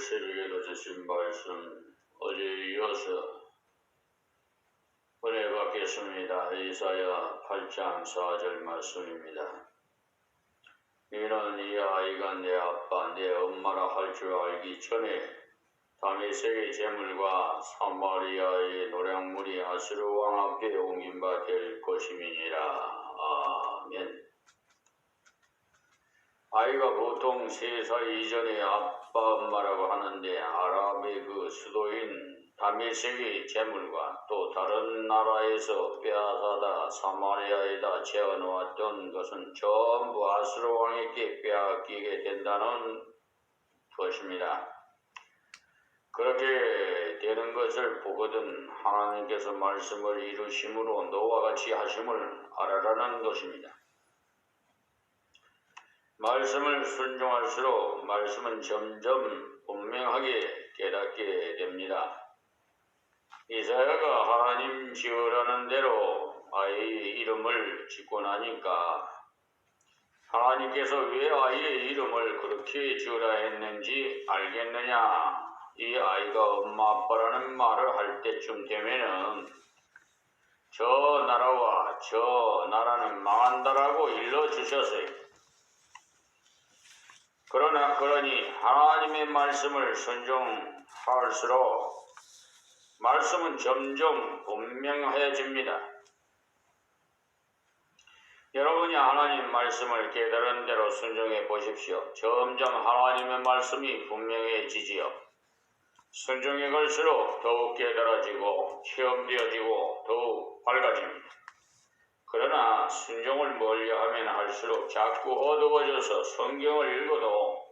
새벽에도 주신 말씀 어제 이어서 은혜 받겠습니다. 이사야 8장 4절 말씀입니다. 이는 이 아이가 내 아빠 내 엄마라 할 줄 알기 전에 다메섹의 제물과 사마리아의 노량물이 아수르 왕 앞에 옮긴 바 될 것임이니라. 아멘. 아이가 보통 3살 이전에 아빠 엄마라고 하는데 아랍의 그 수도인 다메섹의 제물과 또 다른 나라에서 빼앗아다 사마리아에다 재워놓았던 것은 전부 아수르 왕에게 빼앗기게 된다는 것입니다. 그렇게 되는 것을 보거든 하나님께서 말씀을 이루심으로 너와 같이 하심을 알아라는 것입니다. 말씀을 순종할수록 말씀은 점점 분명하게 깨닫게 됩니다. 이사야가 하나님 지으라는 대로 아이의 이름을 짓고 나니까 하나님께서 왜 아이의 이름을 그렇게 지으라 했는지 알겠느냐? 이 아이가 엄마 아빠라는 말을 할 때쯤 되면은 저 나라와 저 나라는 망한다라고 일러주셨어요. 그러니 하나님의 말씀을 순종할수록 말씀은 점점 분명해집니다. 여러분이 하나님 말씀을 깨달은 대로 순종해 보십시오. 점점 하나님의 말씀이 분명해지지요. 순종해 갈수록 더욱 깨달아지고 체험되어지고 더욱 밝아집니다. 그러나 순종을 멀리하면 할수록 자꾸 어두워져서 성경을 읽어도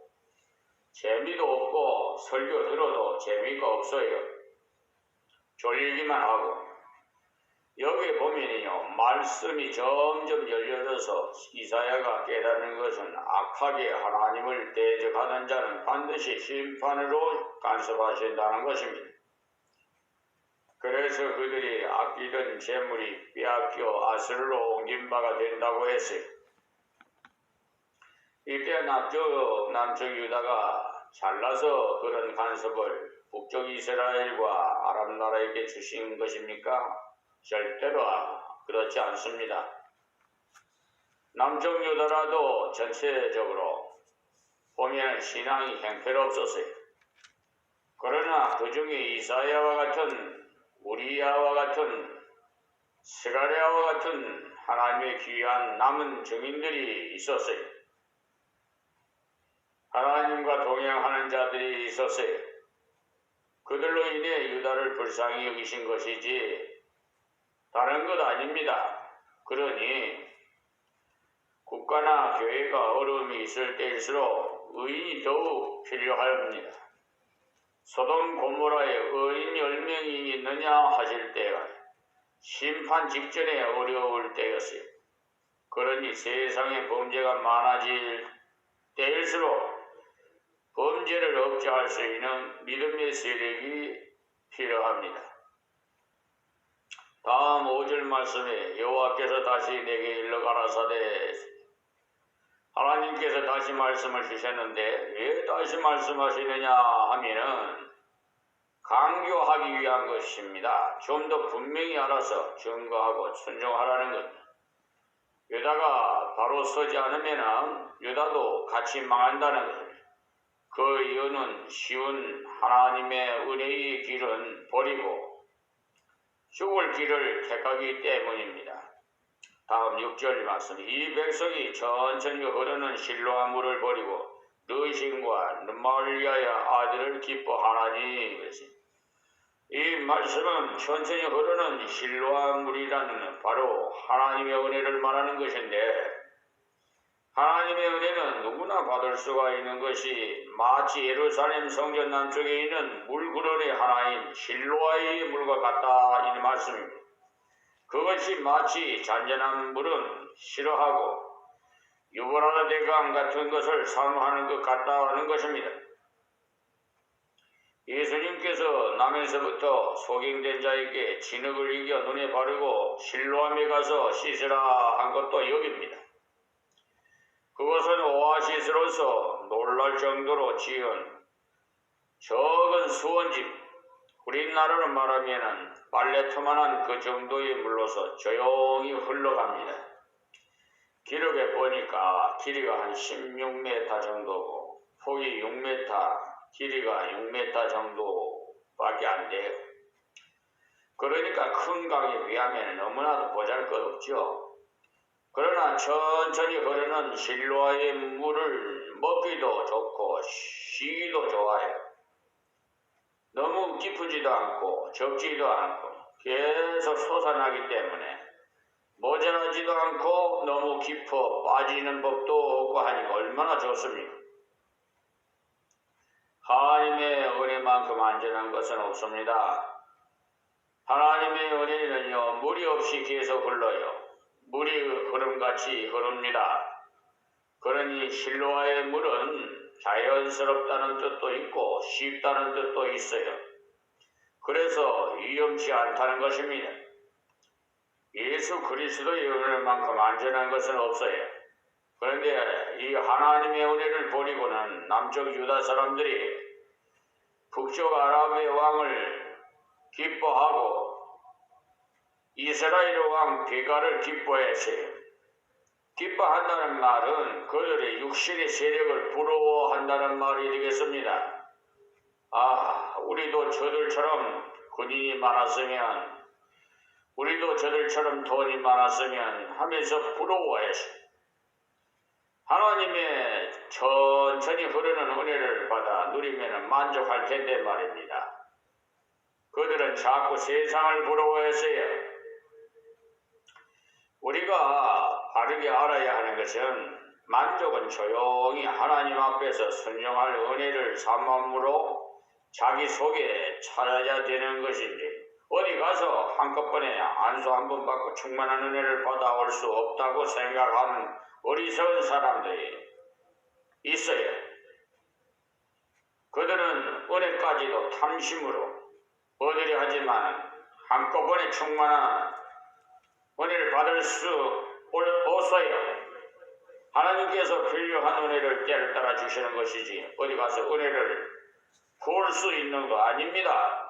재미도 없고 설교 들어도 재미가 없어요. 졸리기만 하고. 여기 보면요, 말씀이 점점 열려져서 이사야가 깨닫는 것은 악하게 하나님을 대적하는 자는 반드시 심판으로 간섭하신다는 것입니다. 그래서 그들이 아끼던 재물이 빼앗겨 아수르로 옮긴 바가 된다고 했어요. 이때 남쪽 유다가 잘나서 그런 간섭을 북쪽 이스라엘과 아랍 나라에게 주신 것입니까? 절대로 그렇지 않습니다. 남쪽 유다라도 전체적으로 보면 신앙이 형편없었어요. 그러나 그 중에 이사야와 같은 우리야와 같은 스가랴와 같은 하나님의 귀한 남은 증인들이 있었어요. 하나님과 동행하는 자들이 있었어요. 그들로 인해 유다를 불쌍히 여기신 것이지 다른 것 아닙니다. 그러니 국가나 교회가 어려움이 있을 때일수록 의인이 더욱 필요합니다. 소돔 고모라에 의인 10명이 있느냐 하실 때가 심판 직전에 어려울 때였어요. 그러니 세상에 범죄가 많아질 때일수록 범죄를 억제할 수 있는 믿음의 세력이 필요합니다. 다음 5절 말씀에 여호와께서 다시 내게 일러 가라사대 하나님께서 다시 말씀을 주셨는데 왜 다시 말씀하시느냐 하면은 강조하기 위한 것입니다. 좀 더 분명히 알아서 증거하고 순종하라는 겁니다. 유다가 바로 서지 않으면은 유다도 같이 망한다는 것입니다. 그 이유는 쉬운 하나님의 은혜의 길은 버리고 죽을 길을 택하기 때문입니다. 다음 6절 말씀. 이 백성이 천천히 흐르는 실로암 물을 버리고 르신과 르말리아의 아들을 기뻐하나니. 이 말씀은 천천히 흐르는 실로암 물이라는 바로 하나님의 은혜를 말하는 것인데 하나님의 은혜는 누구나 받을 수가 있는 것이 마치 예루살렘 성전 남쪽에 있는 물구름의 하나인 실로아의 물과 같다 이 말씀입니다. 그것이 마치 잔잔한 물은 싫어하고 유브라데 대강 같은 것을 사모하는 것 같다는 것입니다. 예수님께서 남에서부터 소경된 자에게 진흙을 이겨 눈에 바르고 실로암에 가서 씻으라 한 것도 여기입니다. 그것은 오아시스로서 놀랄 정도로 지은 수원집, 우리나라로 말하면은 빨래터만한 그 정도의 물로서 조용히 흘러갑니다. 기록에 보니까 길이가 한 16m 정도고 폭이 6m, 길이가 6m 정도밖에 안 돼요. 그러니까 큰 강에 비하면 너무나도 보잘것없죠. 그러나 천천히 흐르는 실로아의 물을 먹기도 좋고 쉬기도 좋아요. 너무 깊지도 않고 적지도 않고 계속 솟아나기 때문에 모자라지도 않고 너무 깊어 빠지는 법도 없고 하니까 얼마나 좋습니까? 하나님의 은혜만큼 안전한 것은 없습니다. 하나님의 은혜는요, 무리 없이 계속 흘러요. 물이 흐름같이 흐릅니다. 그러니 실로아의 물은 자연스럽다는 뜻도 있고 쉽다는 뜻도 있어요. 그래서 위험치 않다는 것입니다. 예수 그리스도의 은혜만큼 안전한 것은 없어요. 그런데 이 하나님의 은혜를 버리고는 남쪽 유다 사람들이 북쪽 아랍의 왕을 기뻐하고 이스라엘 왕 베가를 기뻐했어요. 기뻐한다는 말은 그들의 육신의 세력을 부러워한다는 말이 되겠습니다. 아, 우리도 저들처럼 군인이 많았으면, 우리도 저들처럼 돈이 많았으면 하면서 부러워했어요. 하나님의 천천히 흐르는 은혜를 받아 누리면 만족할 텐데 말입니다. 그들은 자꾸 세상을 부러워했어요. 우리가 바르게 알아야 하는 것은 만족은 조용히 하나님 앞에서 순종할 은혜를 삼음으로 자기 속에 찾아야 되는 것인지 어디 가서 한꺼번에 안수 한 번 받고 충만한 은혜를 받아올 수 없다고 생각하는 어리석은 사람들이 있어요. 그들은 은혜까지도 탐심으로 얻으려 하지만 한꺼번에 충만한 은혜를 받을 수 없어요. 하나님께서 필요한 은혜를 때를 따라 주시는 것이지 어디 가서 은혜를 구할 수 있는 거 아닙니다.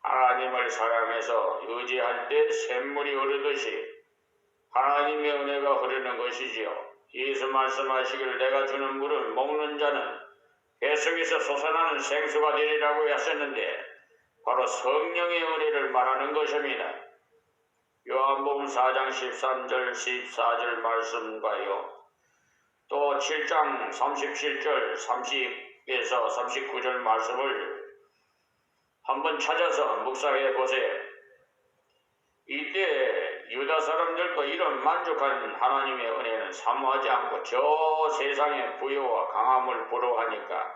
하나님을 사랑해서 의지할 때 샘물이 흐르듯이 하나님의 은혜가 흐르는 것이지요. 예수 말씀하시기를 내가 주는 물은 먹는 자는 뱃속에서 솟아나는 생수가 되리라고 하셨는데 바로 성령의 은혜를 말하는 것입니다. 요한복음 4장 13절 14절 말씀과요. 또 7장 37절 30에서 39절 말씀을 한번 찾아서 묵상해 보세요. 이때 유다 사람들도 이런 만족한 하나님의 은혜는 사모하지 않고 저 세상의 부여와 강함을 부러워하니까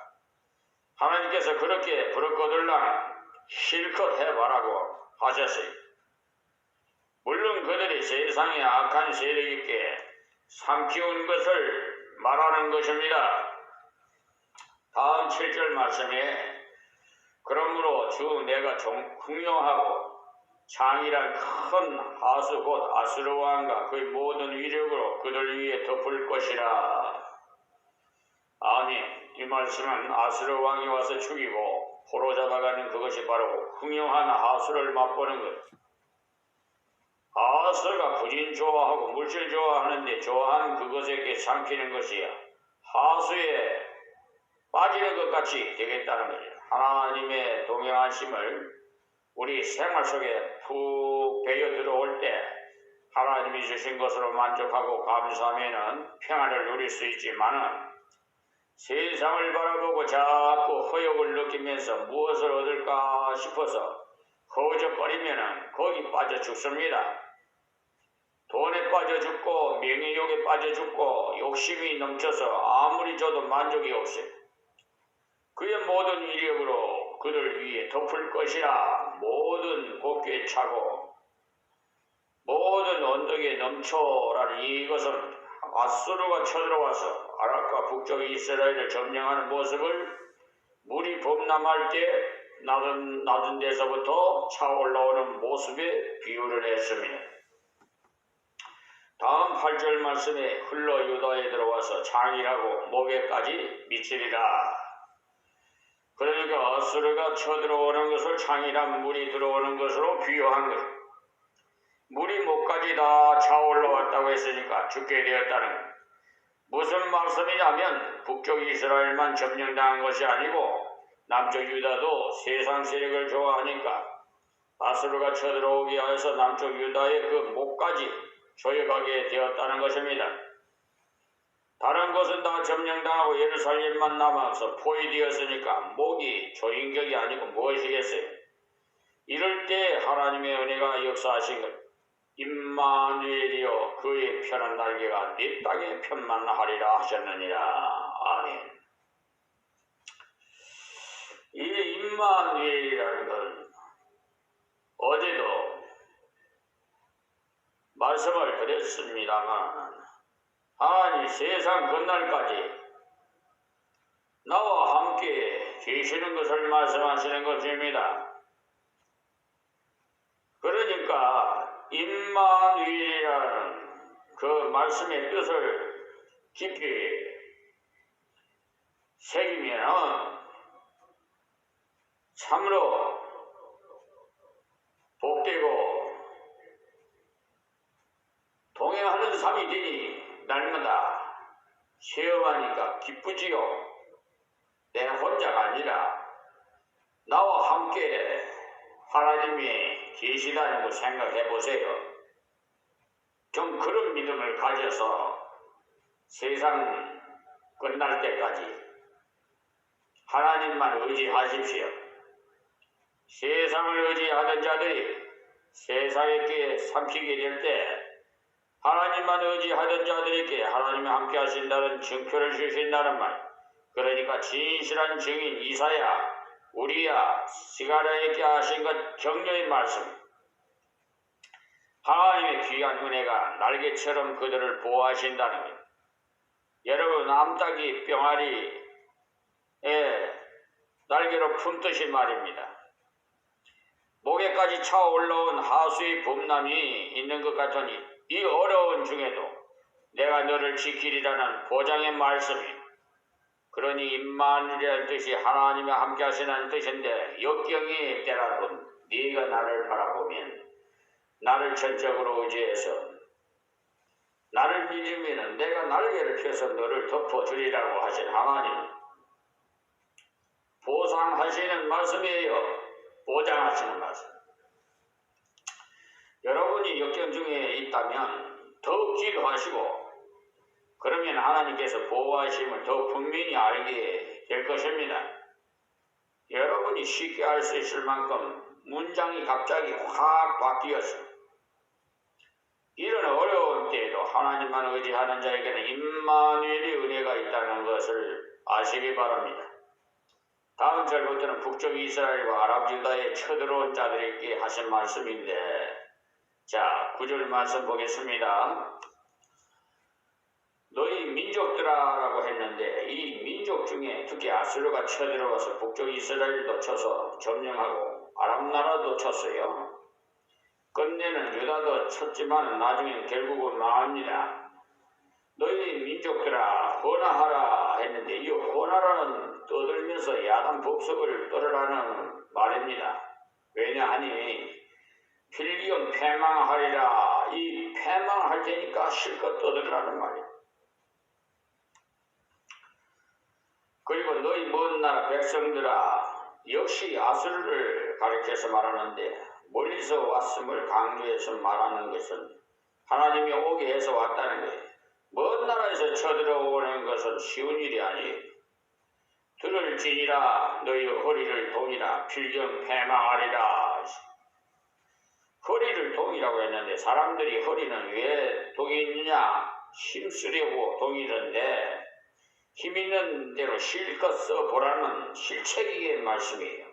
하나님께서 그렇게 부르거들랑 실컷 해봐라고 하셨어요. 물론 그들이 세상에 악한 세력 있게 삼키운 것을 말하는 것입니다. 다음 7절 말씀에 그러므로 주 내가 흥룡하고 장이란 큰 하수 곧 아수르 왕과 그의 모든 위력으로 그들 위에 덮을 것이라. 아니, 이 말씀은 아수르 왕이 와서 죽이고 포로 잡아가는 그것이 바로 흥룡한 하수를 맛보는 것. 하수가 부진 좋아하고 물질 좋아하는데 좋아하는 그것에게 삼키는 것이야. 하수에 빠지는 것 같이 되겠다는 거죠. 하나님의 동행하심을 우리 생활 속에 푹 배어 들어올 때 하나님이 주신 것으로 만족하고 감사하면 평안을 누릴 수 있지만은 세상을 바라보고 자꾸 허욕을 느끼면서 무엇을 얻을까 싶어서 허우적거리면은 거기 빠져 죽습니다. 돈에 빠져 죽고 명예욕에 빠져 죽고 욕심이 넘쳐서 아무리 줘도 만족이 없어요. 그의 모든 위력으로 그들 위에 덮을 것이라. 모든 곡괭에 차고 모든 언덕에 넘쳐라는 이것은 아수르가 쳐들어와서 아랍과 북쪽 이스라엘을 점령하는 모습을 물이 범람할 때 낮은 데서부터 차올라오는 모습에 비유를 했습니다. 다음 8절 말씀에 흘러 유다에 들어와서 장이라고 목에까지 미치리라. 그러니까 아수르가 쳐들어오는 것을 창이란 물이 들어오는 것으로 비유한 것. 물이 목까지 다 차올라왔다고 했으니까 죽게 되었다는 것. 무슨 말씀이냐면 북쪽 이스라엘만 점령당한 것이 아니고 남쪽 유다도 세상 세력을 좋아하니까 아수르가 쳐들어오게 하여서 남쪽 유다의 그 목까지 조여가게 되었다는 것입니다. 다른 것은 다 점령당하고 예루살렘만 남아서 포위되었으니까 목이 조인격이 아니고 무엇이겠어요? 이럴 때 하나님의 은혜가 역사하신 것. 임마누엘이여 그의 편한 날개가 네 땅에 편만하리라 하셨느니라. 아멘. 이 임마누엘이라는 건 어제도 말씀을 드렸습니다만 하나님 세상 끝날까지 나와 함께 계시는 것을 말씀하시는 것입니다. 그러니까 임마누엘이라는 그 말씀의 뜻을 깊이 새기면 참으로 복되고 동행하는 삶이 되니 날마다 체험하니까 기쁘지요. 내 혼자가 아니라 나와 함께 하나님이 계시다는 걸 생각해 보세요. 좀 그런 믿음을 가져서 세상 끝날 때까지 하나님만 의지하십시오. 세상을 의지하던 자들이 세상에 삼키게 될 때 하나님만 의지하던 자들에게 하나님이 함께 하신다는 증표를 주신다는 말. 그러니까 진실한 증인 이사야, 우리야, 스가랴에게 하신 것 격려의 말씀. 하나님의 귀한 은혜가 날개처럼 그들을 보호하신다는 것. 여러분 암탉이 병아리에 날개로 품듯이 말입니다. 목에까지 차올라온 하수의 봄남이 있는 것 같으니 이 어려운 중에도 내가 너를 지키리라는 보장의 말씀이, 그러니 임마누엘이라는 뜻이 하나님이 함께 하시는 뜻인데 역경이 때라도 네가 나를 바라보면 나를 전적으로 의지해서 나를 믿으면 내가 날개를 펴서 너를 덮어주리라고 하신 하나님 보상하시는 말씀이에요. 보장하시는 말씀. 여러분이 역경 중에 있다면 더욱 기도하시고 그러면 하나님께서 보호하심을 더 분명히 알게 될 것입니다. 여러분이 쉽게 알 수 있을 만큼 문장이 갑자기 확 바뀌었어. 이런 어려운 때에도 하나님만 의지하는 자에게는 임마누엘의 은혜가 있다는 것을 아시기 바랍니다. 다음 절부터는 북쪽 이스라엘과 아랍 유다에 쳐들어온 자들에게 하신 말씀인데, 자 9절 말씀 보겠습니다. 너희 민족들아라고 했는데 이 민족 중에 특히 아수르가 쳐들어와서 북쪽 이스라엘도 쳐서 점령하고 아랍 나라도 쳤어요. 끝내는 유다도 쳤지만 나중엔 결국은 망합니다. 너희 민족들아 헌화하라 했는데 이 헌화라는 떠들면서 야단 법석을 떨으라는 말입니다. 왜냐하니 필경 패망하리라, 이 패망할 테니까 실컷 떠들라는 말이에요. 그리고 너희 먼 나라 백성들아, 역시 아수르를 가리켜서 말하는데 멀리서 왔음을 강조해서 말하는 것은 하나님이 오게 해서 왔다는 거예요. 먼 나라에서 쳐들어오는 것은 쉬운 일이 아니에요. 들을 지니라, 너희 허리를 동이라, 필경 패망하리라. 허리를 동이라고 했는데 사람들이 허리는 왜 동이 있느냐? 힘쓰려고 동이는데 힘 있는 대로 실컷 써보라는 실책의 말씀이에요.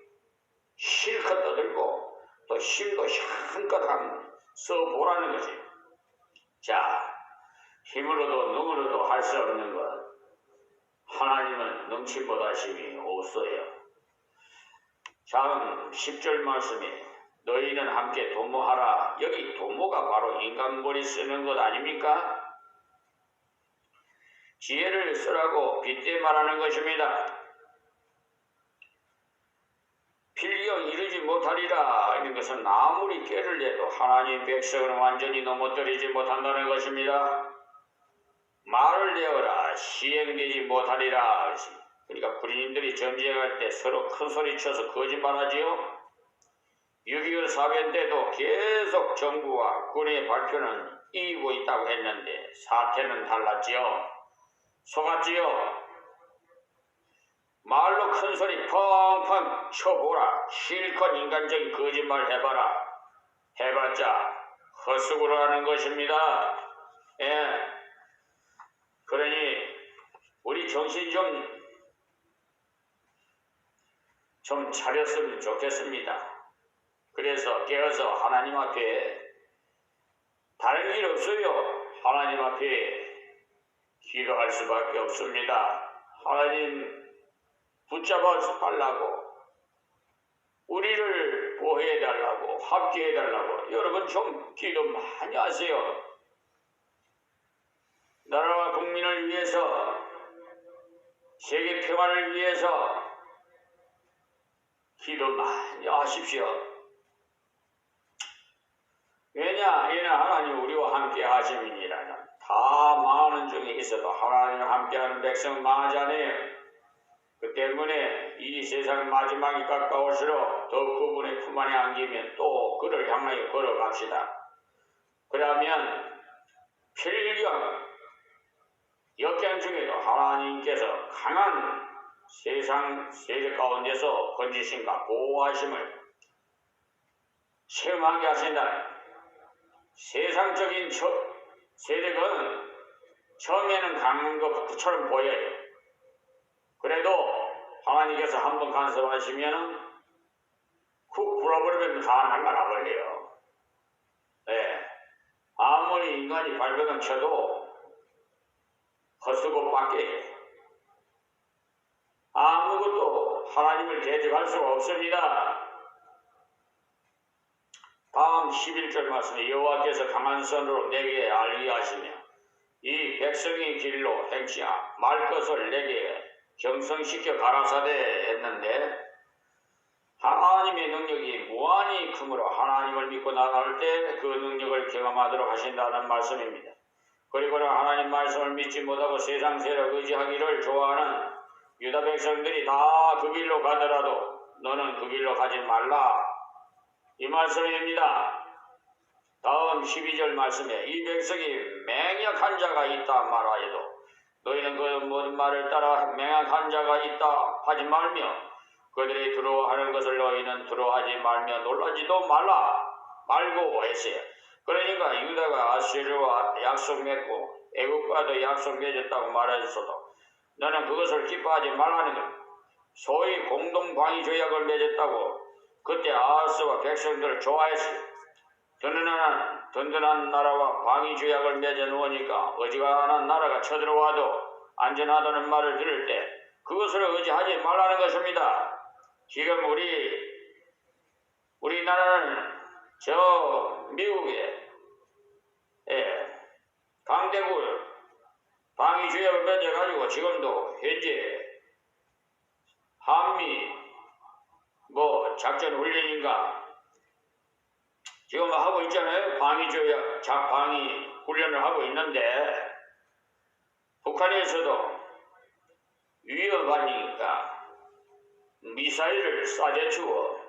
실컷 떠들고 또 힘도 한껏 써보라는 거지. 자, 힘으로도 능으로도 할 수 없는 것, 하나님은 능치보다 힘이 없어요. 다음 10절 말씀에 너희는 함께 도모하라. 여기 도모가 바로 인간머리 쓰는 것 아닙니까? 지혜를 쓰라고 빗대 말하는 것입니다. 이르지 못하리라 하는 것은 아무리 깨를 내도 하나님 백성을 완전히 넘어뜨리지 못한다는 것입니다. 말을 내어라 시행되지 못하리라. 그러니까 군인들이 전쟁할 때 서로 큰 소리 쳐서 거짓말하지요. 6.25 사변 때도 계속 정부와 군의 발표는 이기고 있다고 했는데 사태는 달랐지요. 속았지요. 말로 큰 소리 펑펑 쳐보라. 실컷 인간적인 거짓말 해봐라. 해봤자 헛수고를 하는 것입니다. 예. 그러니 우리 정신 좀 차렸으면 좋겠습니다. 그래서 깨어서 하나님 앞에 다른 길 없어요. 하나님 앞에 기도할 수밖에 없습니다. 하나님 붙잡아 달라고, 우리를 보호해 달라고, 함께해 달라고. 여러분 좀 기도 많이 하세요. 나라와 국민을 위해서, 세계 평화를 위해서 기도 많이 하십시오. 왜냐? 이는 하나님 우리와 함께 하심이니라. 다 망하는 중에 있어도 하나님과 함께하는 백성은 망하지 않아요. 그 때문에 이 세상 마지막이 가까울수록 더 그분의 품 안에 안기면 또 그를 향하여 걸어갑시다. 그러면 필경 역경 중에도 하나님께서 강한 세상 세력 가운데서 건지심과 보호하심을 체험하게 하신다. 세상적인 세력은 처음에는 강한 것처럼 보여요. 그래도 하나님께서 한번 간섭하시면 쿡 불어버리면 다 날아가 버려요. 네. 아무리 인간이 발버둥 쳐도 헛수고 밖에 아무것도 하나님을 대적할 수가 없습니다. 다음 11절 말씀에 여호와께서 강한 손으로 내게 알게 하시며 이 백성의 길로 행치하 말 것을 내게 경성시켜 가라사대 했는데, 하나님의 능력이 무한히 크므로 하나님을 믿고 나갈 때 그 능력을 경험하도록 하신다는 말씀입니다. 그리고는 하나님 말씀을 믿지 못하고 세상 세력 의지하기를 좋아하는 유다 백성들이 다 그 길로 가더라도 너는 그 길로 가지 말라, 이 말씀입니다. 다음 12절 말씀에 이 백성이 맹약한 자가 있다 말하여도 너희는 그 모든 말을 따라 맹약한 자가 있다 하지 말며 그들이 두려워하는 것을 너희는 두려워하지 말며 놀라지도 말고 했어요. 그러니까 유다가 아수르와 약속 맺고 애국과도 약속 맺었다고 말했어도 너는 그것을 기뻐하지 말라는 것. 소위 공동방위 조약을 맺었다고 그때 아하스와 백성들을 좋아했어요. 든든한 나라와 방위 조약을 맺어 놓으니까 어지간한 나라가 쳐들어와도 안전하다는 말을 들을 때 그것을 의지하지 말라는 것입니다. 지금 우리나라는 저 미국에 강대국 방위 조약을 맺어가지고 지금도 현재 한미 작전 훈련인가 지금 하고 있잖아요. 방위 훈련을 하고 있는데 북한에서도 위협하니까 미사일을 쏴대주고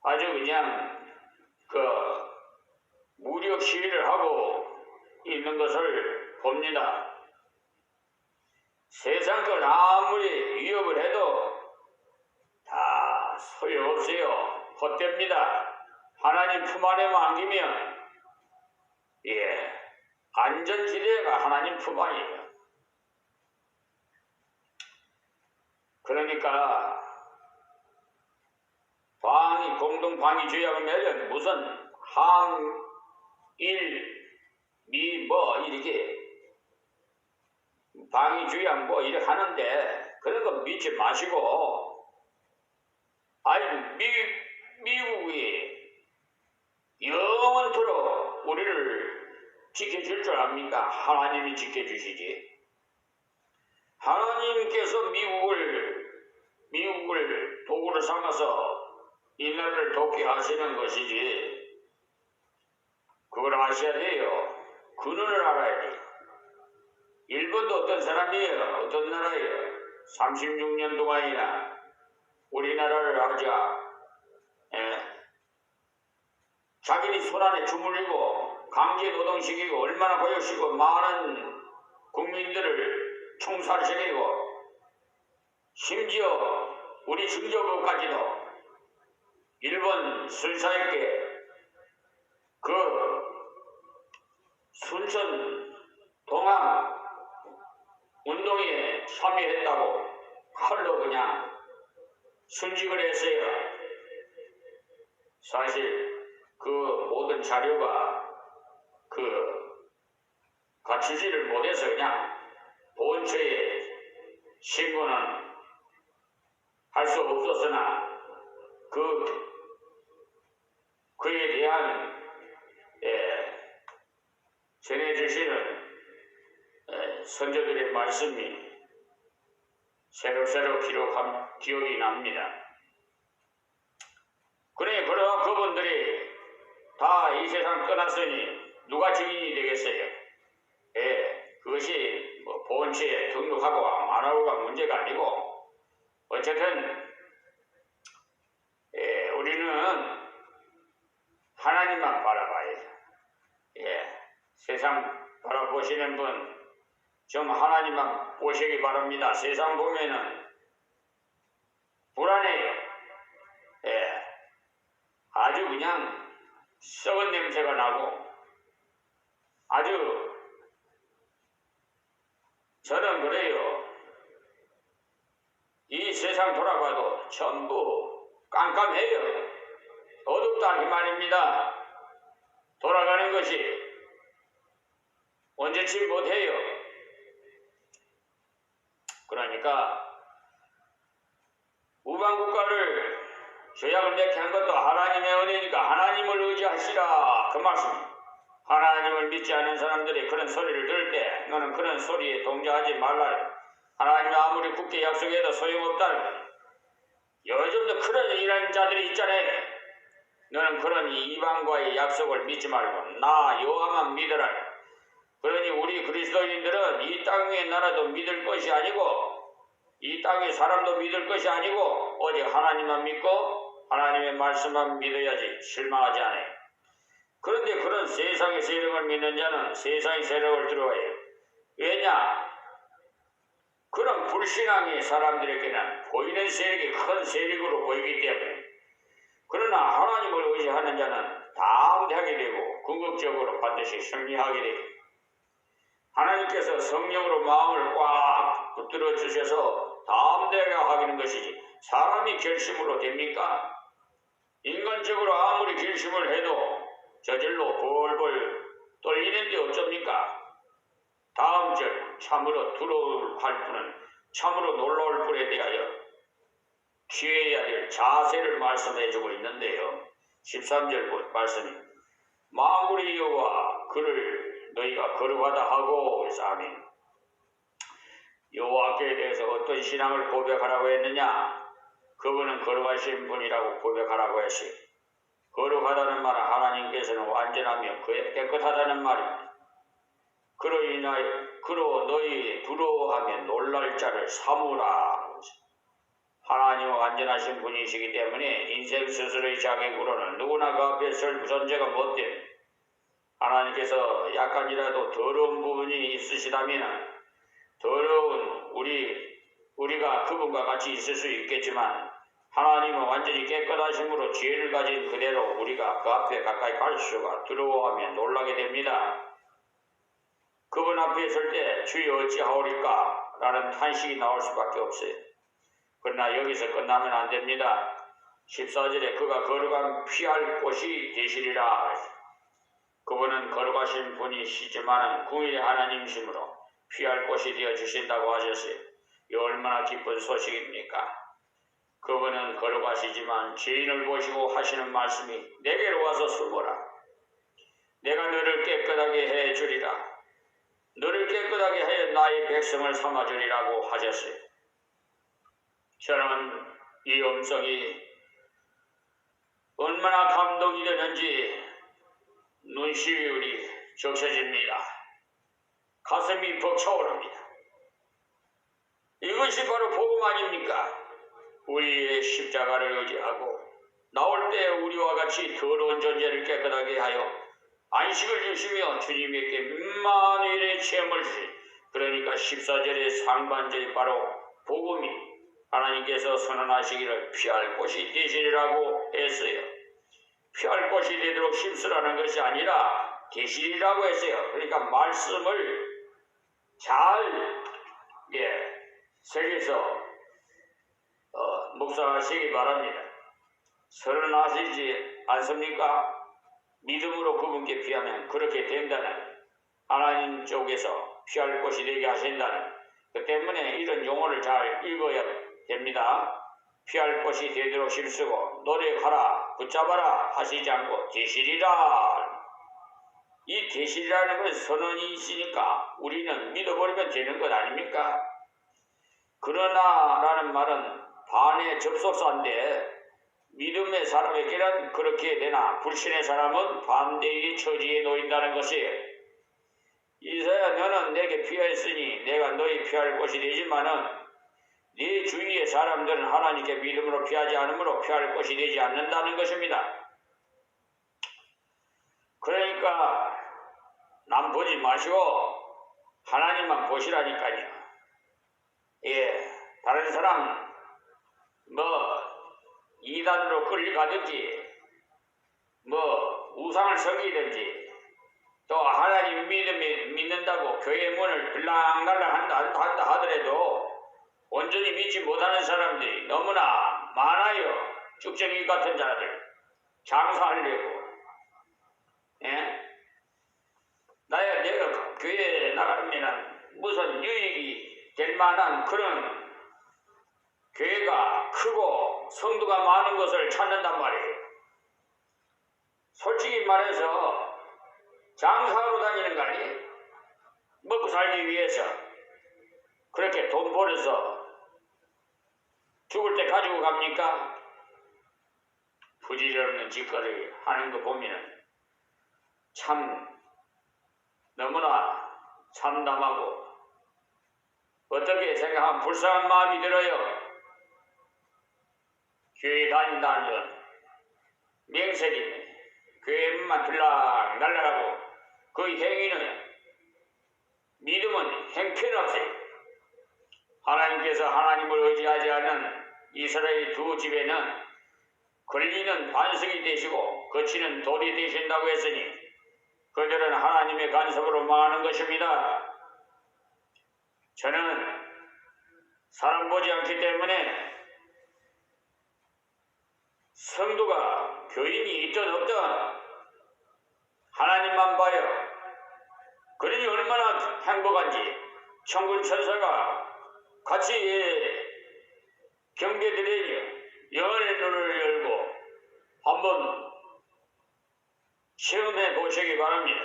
아주 그냥 무력 시위를 하고 있는 것을 봅니다. 세상 걸 아무리 위협을 해도 다 소용없어요. 헛됩니다. 하나님 품 안에만 안기면 안전지대가 하나님 품 안이에요. 그러니까 공동방위 조약을 맺으면 무슨 한일 미 이렇게 방위 조약 이렇게 하는데 그런 거 믿지 마시고 미국이 영원토록 우리를 지켜줄 줄 압니까? 하나님이 지켜주시지. 하나님께서 미국을 도구를 삼아서 이 나라를 돕게 하시는 것이지. 그걸 아셔야 돼요. 근원을 알아야 돼. 일본도 어떤 사람이에요? 어떤 나라예요? 36년 동안이나 우리나라를 하자. 자기네 손 안에 주물리고 강제 노동시키고 얼마나 고역시키고 많은 국민들을 총살시키고 심지어 우리 증조부까지도 일본 술사에게 그 순천 동학 운동에 참여했다고 칼로 그냥 순직을 했어요. 사실 그 모든 자료가 갖추지를 못해서 그냥 본처에 신고는 할 수 없었으나 그에 대한 전해주시는 선조들의 말씀이 새록새록 기록한 기억이 납니다. 그래, 그러나 그분들이 다 이 세상 떠났으니 누가 증인이 되겠어요? 그것이 뭐 본체에 등록하고 안 하고가 문제가 아니고 어쨌든 우리는 하나님만 바라봐야 돼. 세상 바라보시는 분 좀 하나님만 보시기 바랍니다. 세상 보면은 불안해요. 아주 그냥 썩은 냄새가 나고 아주 저는 그래요. 이 세상 돌아봐도 전부 깜깜해요. 어둡다 이 말입니다. 돌아가는 것이 원전치 못해요. 그러니까 우방국가를 조약을 맺게 한 것도 하나님의 은혜니까 하나님을 의지하시라 그 말씀입니다. 하나님을 믿지 않는 사람들이 그런 소리를 들을 때 너는 그런 소리에 동조하지 말라. 하나님이 아무리 굳게 약속해도 소용없다. 요즘도 그런 이런 자들이 있잖아요. 너는 그런 이방과의 약속을 믿지 말고 나 여호와만 믿으라. 그러니 우리 그리스도인들은 이 땅의 나라도 믿을 것이 아니고 이 땅의 사람도 믿을 것이 아니고 오직 하나님만 믿고 하나님의 말씀만 믿어야지 실망하지 않아요. 그런데 그런 세상의 세력을 믿는 자는 세상의 세력을 들어와요. 왜냐? 그런 불신앙의 사람들에게는 보이는 세력이 큰 세력으로 보이기 때문에. 그러나 하나님을 의지하는 자는 담대하게 되고 궁극적으로 반드시 승리하게 되고 하나님께서 성령으로 마음을 꽉 붙들어 주셔서 담대하게 하기는 것이지 사람이 결심으로 됩니까? 인간적으로 아무리 결심을 해도 저절로 벌벌 떨리는데 어쩝니까? 다음 절 참으로 두려울 뿐은 참으로 놀라울 뿐에 대하여 취해야 될 자세를 말씀해 주고 있는데요. 13절 말씀이 만군의 여호와 그를 너희가 거룩하다 하고 그래서 아멘. 여호와께 대해서 어떤 신앙을 고백하라고 했느냐? 그분은 거룩하신 분이라고 고백하라고 했어요. 거룩하다는 말은 하나님께서는 완전하며 깨끗하다는 말입니다. 그로 너희 두려워하며 놀랄 자를 삼으라. 하나님은 완전하신 분이시기 때문에 인생 스스로의 자격으로는 누구나 그 앞에 설 존재가 못됩니다. 하나님께서 약간이라도 더러운 부분이 있으시다면 더러운 우리가 그분과 같이 있을 수 있겠지만 하나님은 완전히 깨끗하심으로 지혜를 가진 그대로 우리가 그 앞에 가까이 갈 수가 두려워하며 놀라게 됩니다. 그분 앞에 설 때 주여 어찌하오리까 라는 탄식이 나올 수밖에 없어요. 그러나 여기서 끝나면 안 됩니다. 14절에 그가 거룩한 피할 곳이 되시리라. 그분은 거룩하신 분이시지만 궁일의 하나님이시므로 피할 곳이 되어 주신다고 하셨어요. 이 얼마나 기쁜 소식입니까? 그분은 거룩하시지만 죄인을 보시고 하시는 말씀이 내게로 와서 숨어라. 내가 너를 깨끗하게 해주리라. 너를 깨끗하게 해 나의 백성을 삼아주리라고 하셨어요. 저는 이 음성이 얼마나 감동이 되는지 눈시울이 적셔집니다. 가슴이 벅차오릅니다. 이것이 바로 복음 아닙니까? 우리의 십자가를 의지하고 나올 때 우리와 같이 더러운 존재를 깨끗하게 하여 안식을 주시며 주님에게 만일의 체험을 주신, 그러니까 14절의 상반절이 바로 복음이 하나님께서 선언하시기를 피할 곳이 되시리라고 했어요. 피할 곳이 되도록 힘쓰라는 것이 아니라 되시리라고 했어요. 그러니까 말씀을 잘 새겨서 묵상하시기 바랍니다. 선언하시지 않습니까? 믿음으로 그분께 피하면 그렇게 된다는, 하나님 쪽에서 피할 곳이 되게 하신다는, 그 때문에 이런 용어를 잘 읽어야 됩니다. 피할 곳이 되도록 힘쓰고 노력하라, 붙잡아라 하시지 않고 되시리라. 이 되시리라는 건 선언이 있으니까 우리는 믿어버리면 되는 것 아닙니까? 그러나 라는 말은 반의 접속사인데, 믿음의 사람에게는 그렇게 되나 불신의 사람은 반대의 처지에 놓인다는 것이에요. 이사야, 너는 내게 피하였으니 내가 너희 피할 곳이 되지만은 네 주위의 사람들은 하나님께 믿음으로 피하지 않으므로 피할 곳이 되지 않는다는 것입니다. 그러니까 남 보지 마시고 하나님만 보시라니까요. 다른 사람 이단으로 끌려가든지 우상을 섬기든지 또 하나님 믿는다고 교회 문을 들락날락 한다 하더라도 온전히 믿지 못하는 사람들이 너무나 많아요. 쭉정이 같은 자들 장사하려고. 내가 교회에 나가면 무슨 유익이 될 만한 그런 교회가 크고 성도가 많은 것을 찾는단 말이에요. 솔직히 말해서 장사하러 다니는 거 아니에요? 먹고 살기 위해서 그렇게 돈 벌어서 죽을 때 가지고 갑니까? 부질없는 짓거리 하는 거 보면 참 너무나 참담하고 어떻게 생각하면 불쌍한 마음이 들어요. 교회 다닌다는 명색이네. 교회만 들락날락하고 그 행위는, 믿음은 형편없어요. 하나님께서 하나님을 의지하지 않은 이스라엘 두 집에는 걸리는 반석이 되시고 거치는 돌이 되신다고 했으니 그들은 하나님의 간섭으로 망하는 것입니다. 저는 사람 보지 않기 때문에 성도가 교인이 있든 없든 하나님만 봐요. 그러니 얼마나 행복한지. 천군 천사가 같이 경배드리며 영혼의 눈을 열고 한번 체험해 보시기 바랍니다.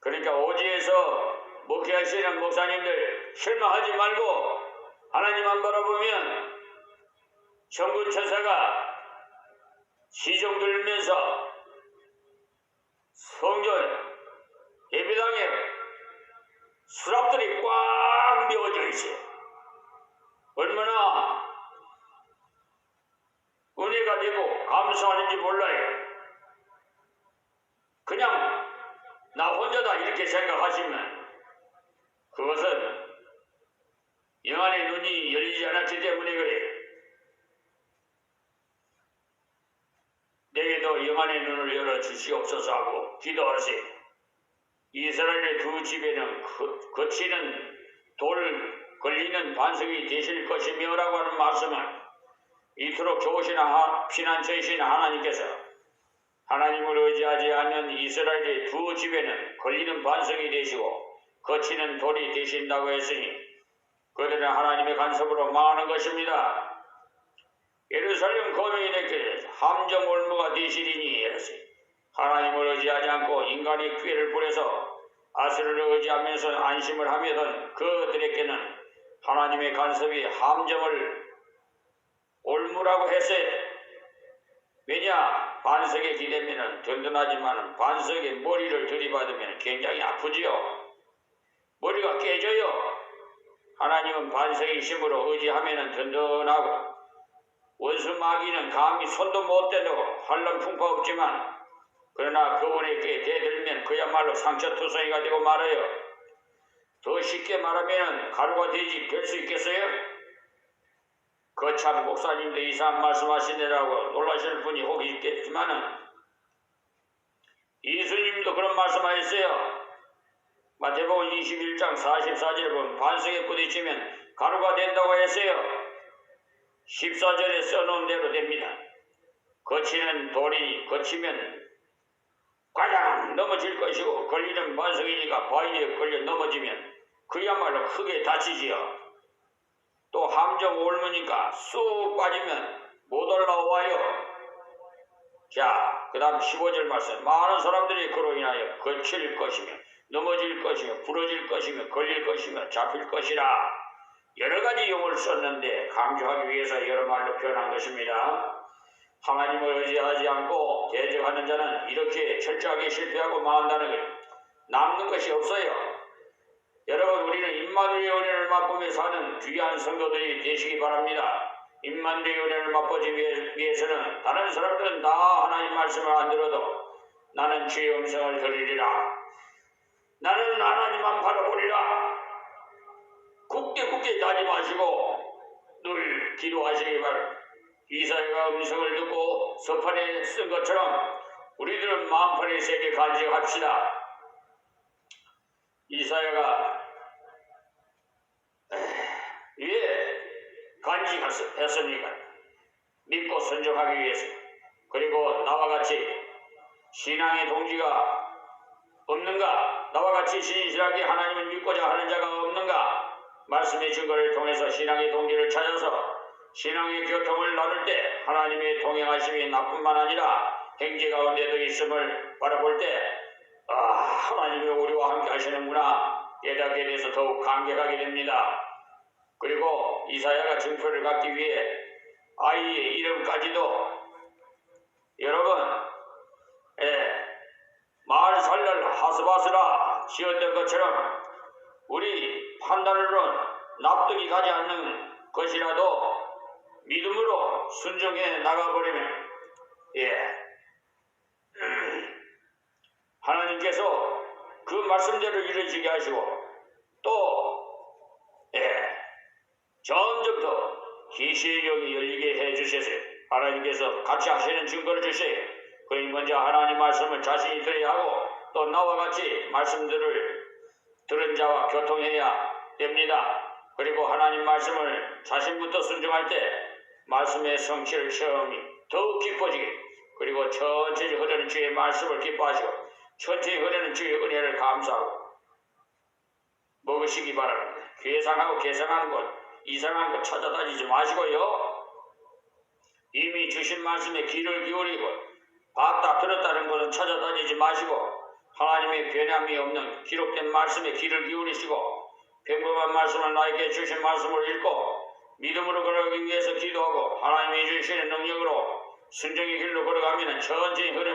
그러니까 오지에서 목회하시는 목사님들 실망하지 말고 하나님만 바라보면 천군 천사가 시종 들면서 성전 예배당에 수랍들이 꽉 메워져 있어요. 얼마나 은혜가 되고 감사하는지 몰라요. 그냥 나 혼자다 이렇게 생각하시면 그것은 영안의 눈이 열리지 않았기 때문에 그래요. 내게도 영안의 눈을 열어주시옵소서 하고 기도하세요. 이스라엘의 두 집에는 거치는 돌 걸리는 반석이 되실 것이며 라고 하는 말씀은 이토록 좋으신 피난처이신 하나님께서 하나님을 의지하지 않는 이스라엘의 두 집에는 걸리는 반석이 되시고 거치는 돌이 되신다고 했으니 그들은 하나님의 간섭으로 망하는 것입니다. 예루살렘 거민에게 함정 올무가 되시리니 이랬어요. 하나님을 의지하지 않고 인간의 꾀를 부려서 아수르를 의지하면서 안심을 하며던 그들에게는 하나님의 간섭이 함정을 올무라고 했어요. 왜냐? 반석에 기대면 든든하지만 반석에 머리를 들이받으면 굉장히 아프지요. 머리가 깨져요. 하나님은 반석의 힘으로 의지하면 든든하고 원수 마귀는 감히 손도 못 대도 환란 풍파 없지만 그러나 그분에게 대들면 그야말로 상처투성이가 되고 말아요. 더 쉽게 말하면 가루가 되지 될 수 있겠어요? 거참 목사님도 이상한 말씀하시느라고 놀라실 분이 혹 있겠지만은 예수님도 그런 말씀하셨어요. 마태복음 21장 44절에 보면 반석에 부딪히면 가루가 된다고 했어요. 14절에 써놓은 대로 됩니다. 거치는 돌이 거치면 가장 넘어질 것이고 걸리는 반석이니까 바위에 걸려 넘어지면 그야말로 크게 다치지요. 또 함정 올무니까 쑥 빠지면 못 올라와요. 자, 그 다음 15절 말씀. 많은 사람들이 그로 인하여 거칠 것이며 넘어질 것이며 부러질 것이며 걸릴 것이며 잡힐 것이라 여러 가지 용어를 썼는데 강조하기 위해서 여러 말로 표현한 것입니다. 하나님을 의지하지 않고 대적하는 자는 이렇게 철저하게 실패하고 망한다는 것. 남는 것이 없어요. 여러분, 우리는 임마누엘의 은혜를 맛보며 사는 귀한 성도들이 되시기 바랍니다. 임마누엘의 은혜를 맛보기 위해서는 다른 사람들은 다 하나님 말씀을 안 들어도 나는 주의 음성을 들으리라. 나는 하나님만 바라보리라. 굳게 자지 마시고 늘 기도하시기 바랍니다. 이사야가 음성을 듣고 서판에 쓴 것처럼 우리들은 마음판에 새겨 간직합시다. 이사야가 왜 간직했습니까? 믿고 순종하기 위해서. 그리고 나와 같이 신앙의 동지가 없는가? 나와 같이 신실하게 하나님을 믿고자 하는 자가 없는가? 말씀의 증거를 통해서 신앙의 동지를 찾아서 신앙의 교통을 나눌 때 하나님의 동행하심이 나뿐만 아니라 행제 가운데도 있음을 바라볼 때 하나님이 우리와 함께 하시는구나 깨닫게 돼서 더욱 감격하게 됩니다. 그리고 이사야가 증표를 갖기 위해 아이의 이름까지도 여러분 마을살랄 하스바스라 지었던 것처럼 우리 판단으로는 납득이 가지 않는 것이라도 믿음으로 순종해 나가버리면 하나님께서 그 말씀대로 이루어지게 하시고 또 점점 더 계시의 영이 열리게 해주셔서 하나님께서 같이 하시는 증거를 주셔요. 그러니 먼저 하나님 말씀을 자신이 들어야 하고 또 나와 같이 말씀들을 들은 자와 교통해야 됩니다. 그리고 하나님 말씀을 자신부터 순종할 때 말씀의 성취를 체험이 더욱 깊어지게 그리고 천천히 흐르는 주의 말씀을 기뻐하시고 천천히 흐르는 주의 은혜를 감사하고 먹으시기 바랍니다. 괴상하고 개상한 것 이상한 것 찾아다니지 마시고요. 이미 주신 말씀에 귀를 기울이고 봤다 들었다는 것은 찾아다니지 마시고 하나님의 변함이 없는 기록된 말씀에 귀를 기울이시고 평범한 말씀을 나에게 주신 말씀을 읽고 믿음으로 걸어가기 위해서 기도하고 하나님이 주시는 능력으로 순종의 길로 걸어가면 천천히 흐르는